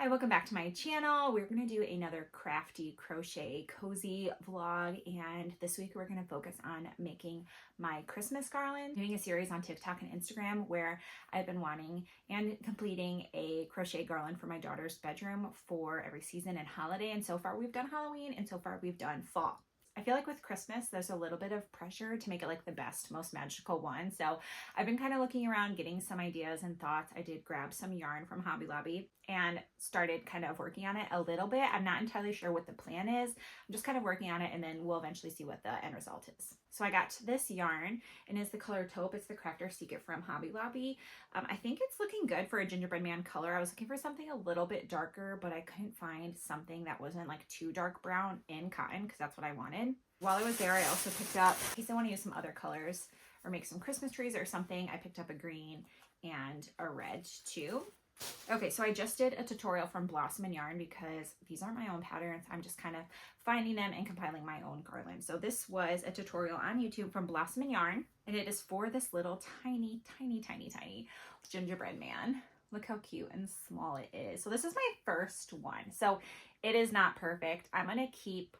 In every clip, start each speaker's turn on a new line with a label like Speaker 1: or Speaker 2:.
Speaker 1: Hi, welcome back to my channel. We're going to do another crafty crochet cozy vlog, and this week we're going to focus on making my Christmas garland. I'm doing a series on TikTok and Instagram where I've been wanting and completing a crochet garland for my daughter's bedroom for every season and holiday, and so far we've done Halloween and so far we've done fall. I feel like with Christmas, there's a little bit of pressure to make it like the best, most magical one. So I've been kind of looking around, getting some ideas and thoughts. I did grab some yarn from Hobby Lobby and started kind of working on it a little bit. I'm not entirely sure what the plan is. I'm just kind of working on it, and then we'll eventually see what the end result is. So I got this yarn, and it's the color taupe. It's the Crafter Secret from Hobby Lobby. I think it's looking good for a gingerbread man color. I was looking for something a little bit darker, but I couldn't find something that wasn't like too dark brown in cotton because that's what I wanted. While I was there, I also picked up, in case I want to use some other colors or make some Christmas trees or something, I picked up a green and a red too. Okay, so I just did a tutorial from Blossom and Yarn because these aren't my own patterns. I'm just kind of finding them and compiling my own garland. So this was a tutorial on YouTube from Blossom and Yarn, and it is for this little tiny gingerbread man. Look how cute and small it is. So this is my first one. So it is not perfect. I'm going to keep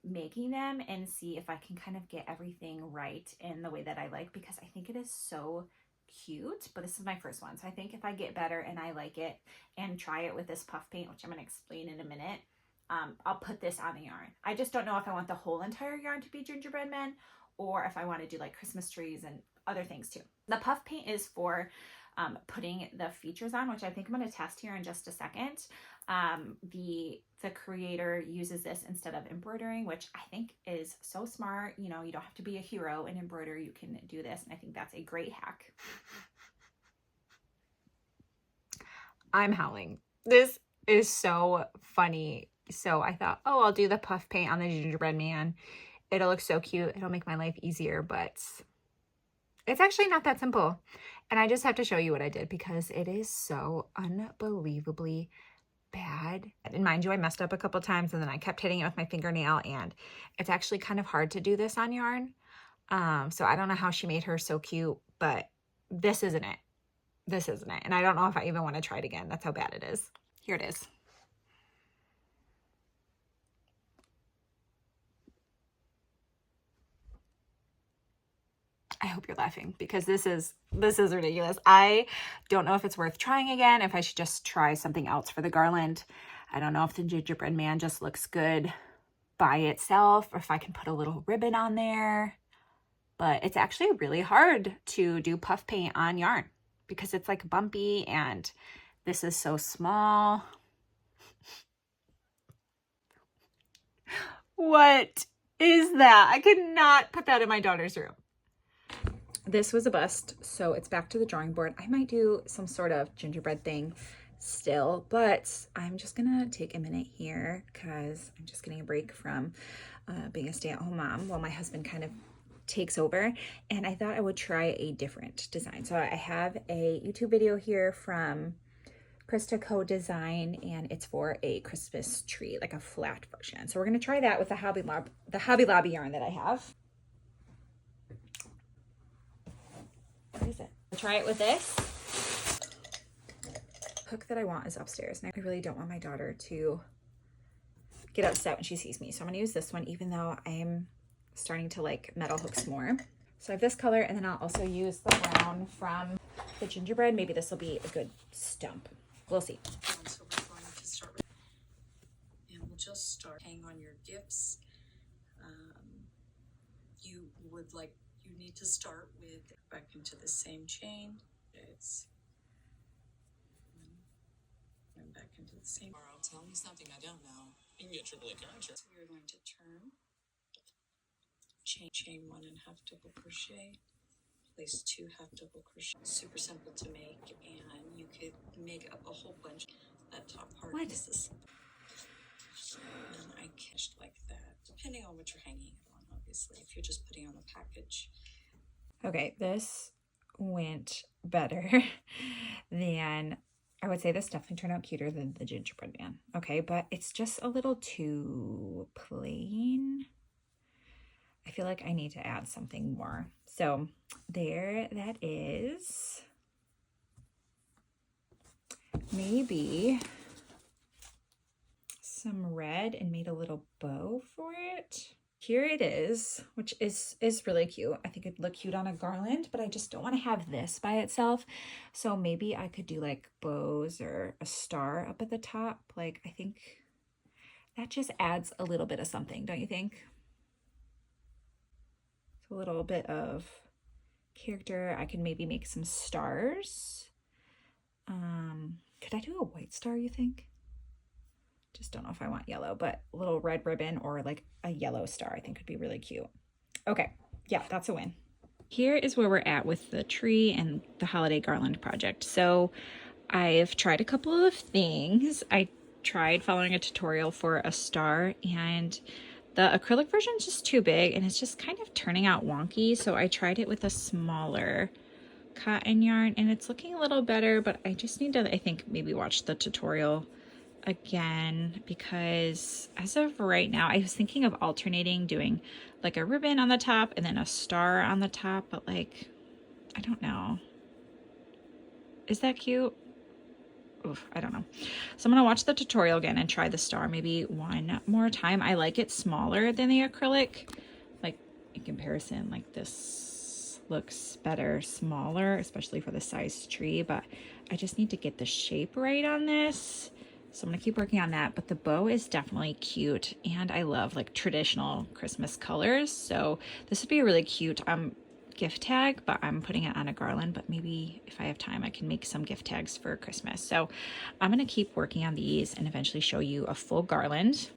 Speaker 1: making them and see if I can kind of get everything right in the way that I like, because I think it is so cute. But this is my first one, so I think if I get better and I like it and try it with this puff paint, which I'm going to explain in a minute, I'll put this on the yarn. I just don't know if I want the whole entire yarn to be gingerbread men or if I want to do like Christmas trees and other things too. The puff paint is for putting the features on, which I think I'm going to test here in just a second. The creator uses this instead of embroidering, which I think is so smart. You know, you don't have to be a hero and embroider. You can do this, and I think that's a great hack. I'm howling. This is so funny. So I thought, oh, I'll do the puff paint on the gingerbread man. It'll look so cute. It'll make my life easier, but it's actually not that simple. And I just have to show you what I did because it is so unbelievably bad. And mind you, I messed up a couple times and then I kept hitting it with my fingernail, and it's actually kind of hard to do this on yarn. So I don't know how she made her so cute, but this isn't it. This isn't it. And I don't know if I even want to try it again. That's how bad it is. Here it is. I hope you're laughing because this is ridiculous. I don't know if it's worth trying again, if I should just try something else for the garland. I don't know if the gingerbread man just looks good by itself or if I can put a little ribbon on there. But it's actually really hard to do puff paint on yarn because it's like bumpy and this is so small. What is that? I could not put that in my daughter's room. This was a bust, so it's back to the drawing board. I might do some sort of gingerbread thing still, but I'm just gonna take a minute here because I'm just getting a break from being a stay-at-home mom while my husband kind of takes over, and I thought I would try a different design. So I have a YouTube video here from Krista Co Design, and it's for a Christmas tree, like a flat version. So we're gonna try that with the Hobby Lobby yarn that I have. What is it? I'll try it with this. Hook that I want is upstairs, and I really don't want my daughter to get upset when she sees me. So I'm gonna use this one, even though I'm starting to like metal hooks more. So I have this color, and then I'll also use the brown from the gingerbread. Maybe this will be a good stump. We'll see.
Speaker 2: So we're going to start with, and we'll just start hang on your gifts. You need to start with back into the same chain. It's and back into the same.
Speaker 3: Tell me something I don't know. You can get triple A character.
Speaker 2: So we're going to turn, chain 1.5 double crochet, place 2 half double crochet. Super simple to make, and you could make up a whole bunch. That top part is this. And I catched like that, depending on what you're hanging it on, obviously. If you're just putting on a package.
Speaker 1: Okay, this went better than, I would say this definitely turned out cuter than the gingerbread man. Okay, but it's just a little too plain. I feel like I need to add something more. So there that is. Maybe red and made a little bow for it. Here it is, which is really cute. I think it'd look cute on a garland, but I just don't want to have this by itself. So maybe I could do like bows or a star up at the top. Like, I think that just adds a little bit of something, don't you think? It's a little bit of character. I can maybe make some stars. Could I do a white star, you think? Just don't know if I want yellow, but a little red ribbon or like a yellow star I think would be really cute. Okay, yeah, that's a win. Here is where we're at with the tree and the holiday garland project. So I've tried a couple of things. I tried following a tutorial for a star, and the acrylic version is just too big and it's just kind of turning out wonky. So I tried it with a smaller cotton yarn and it's looking a little better, but I just need to, I think, maybe watch the tutorial again, because as of right now, I was thinking of alternating doing like a ribbon on the top and then a star on the top, but like, I don't know. Is that cute? Oof, I don't know. So I'm gonna watch the tutorial again and try the star maybe one more time. I like it smaller than the acrylic. Like in comparison, like this looks better smaller, especially for the size tree, but I just need to get the shape right on this. So I'm gonna keep working on that, but the bow is definitely cute and I love like traditional Christmas colors. So this would be a really cute gift tag, but I'm putting it on a garland, but maybe if I have time, I can make some gift tags for Christmas. So I'm gonna keep working on these and eventually show you a full garland.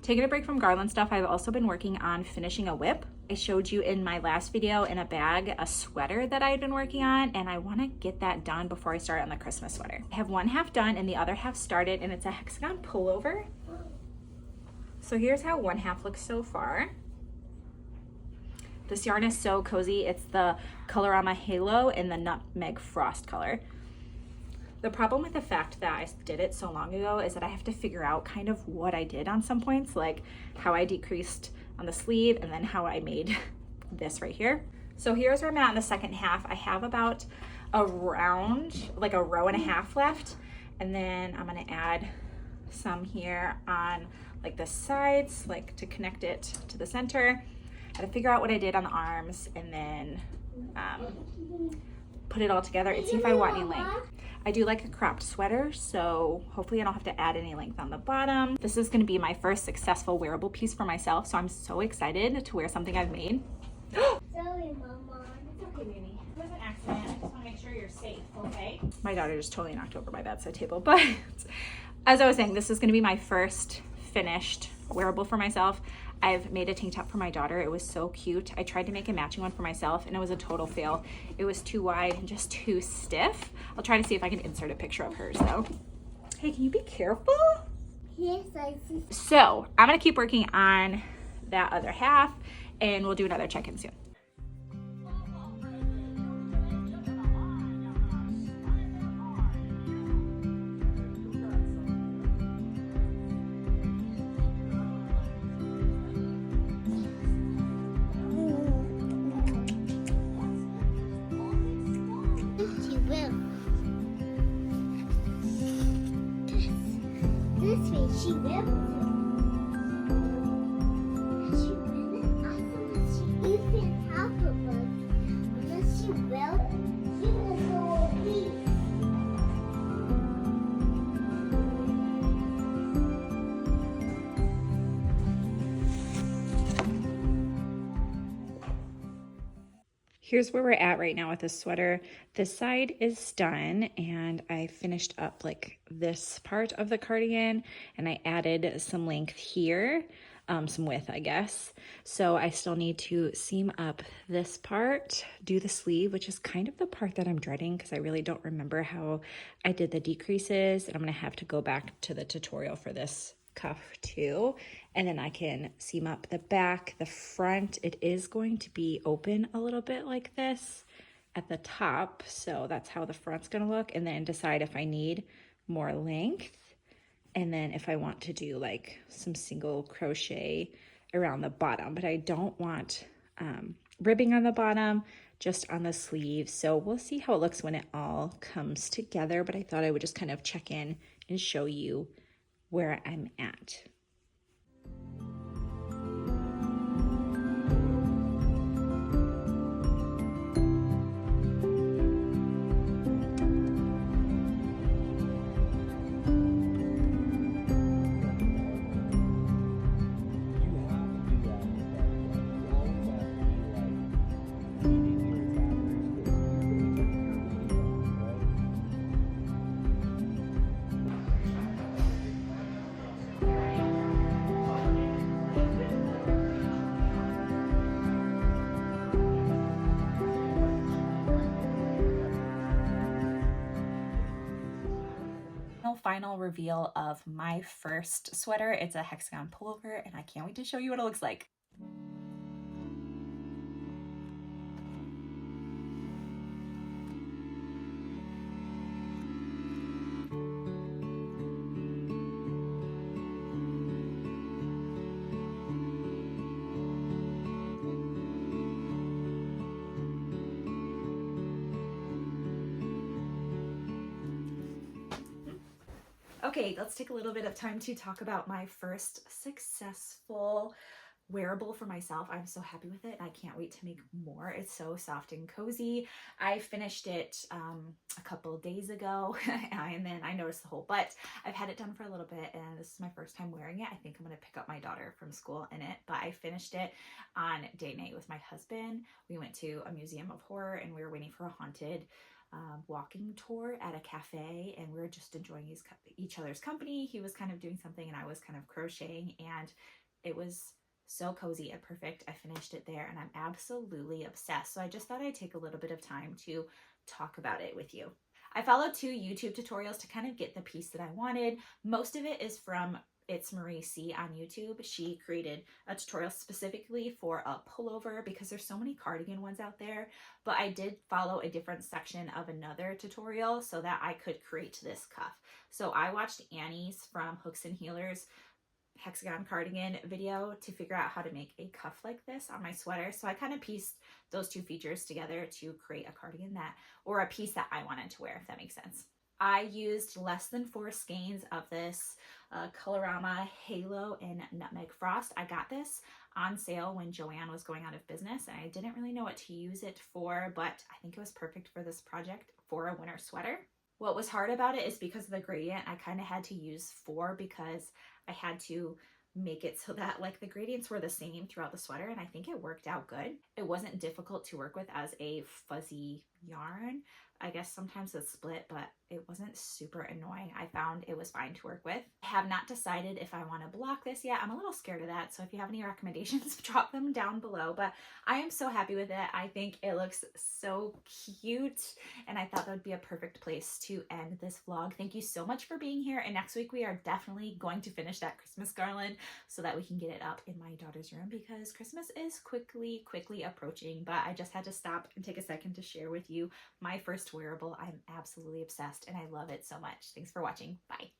Speaker 1: Taking a break from garland stuff, I've also been working on finishing a whip. I showed you in my last video in a bag a sweater that I had been working on, and I want to get that done before I start on the Christmas sweater. I have one half done and the other half started, and it's a hexagon pullover. So here's how one half looks so far. This yarn is so cozy. It's the Colorama Halo in the Nutmeg Frost color. The problem with the fact that I did it so long ago is that I have to figure out kind of what I did on some points, like how I decreased on the sleeve and then how I made this right here. So here's where I'm at in the second half. I have about around like a row and a half left, and then I'm gonna add some here on like the sides, like to connect it to the center. I had to figure out what I did on the arms and then put it all together and see if I want any length. I do like a cropped sweater, so hopefully I don't have to add any length on the bottom. This is gonna be my first successful wearable piece for myself, so I'm so excited to wear something I've made.
Speaker 4: Sorry, Mama.
Speaker 1: It's okay, baby. It was an accident. I just wanna make sure you're safe, okay? My daughter just totally knocked over my bedside table, but as I was saying, this is gonna be my first finished wearable for myself. I've made a tank top for my daughter. It was so cute. I tried to make a matching one for myself and it was a total fail. It was too wide and just too stiff. I'll try to see if I can insert a picture of hers though. Hey, can you be careful?
Speaker 4: Yes, I see.
Speaker 1: So I'm gonna keep working on that other half and we'll do another check-in soon.
Speaker 4: She will. This way she will. She will. Unless she can help her, but unless she will, she will go away.
Speaker 1: Here's where we're at right now with this sweater. This side is done and I finished up like this part of the cardigan and I added some length here, some width I guess. So I still need to seam up this part, do the sleeve, which is kind of the part that I'm dreading because I really don't remember how I did the decreases, and I'm gonna have to go back to the tutorial for this cuff too, and then I can seam up the back. The front, it is going to be open a little bit like this at the top, so that's how the front's gonna look, and then decide if I need more length, and then if I want to do like some single crochet around the bottom, but I don't want ribbing on the bottom, just on the sleeves. So we'll see how it looks when it all comes together, but I thought I would just kind of check in and show you where I'm at. Final reveal of my first sweater. It's a hexagon pullover, and I can't wait to show you what it looks like. Okay, let's take a little bit of time to talk about my first successful wearable for myself. I'm so happy with it. I can't wait to make more. It's so soft and cozy. I finished it a couple of days ago and then I noticed the hole, but I've had it done for a little bit and this is my first time wearing it. I think I'm going to pick up my daughter from school in it, but I finished it on date night with my husband. We went to a museum of horror and we were waiting for a haunted walking tour at a cafe, and we were just enjoying each other's company. He was kind of doing something and I was kind of crocheting, and it was so cozy and perfect. I finished it there and I'm absolutely obsessed. So I just thought I'd take a little bit of time to talk about it with you. I followed 2 YouTube tutorials to kind of get the piece that I wanted. Most of it is from It's Marie C on YouTube. She created a tutorial specifically for a pullover because there's so many cardigan ones out there, but I did follow a different section of another tutorial so that I could create this cuff. So I watched Annie's from Hooks and Healers hexagon cardigan video to figure out how to make a cuff like this on my sweater. So I kind of pieced those 2 features together to create a cardigan or a piece that I wanted to wear, if that makes sense. I used less than 4 skeins of this Colorama Halo in Nutmeg Frost. I got this on sale when Joanne was going out of business and I didn't really know what to use it for, but I think it was perfect for this project for a winter sweater. What was hard about it is because of the gradient, I kind of had to use 4 because I had to make it so that like the gradients were the same throughout the sweater, and I think it worked out good. It wasn't difficult to work with as a fuzzy yarn. I guess sometimes it's split, but it wasn't super annoying. I found it was fine to work with. I have not decided if I want to block this yet. I'm a little scared of that, so if you have any recommendations, drop them down below, but I am so happy with it. I think it looks so cute, and I thought that would be a perfect place to end this vlog. Thank you so much for being here, and next week we are definitely going to finish that Christmas garland so that we can get it up in my daughter's room because Christmas is quickly approaching, but I just had to stop and take a second to share with you my first wearable. I'm absolutely obsessed and I love it so much. Thanks for watching. Bye.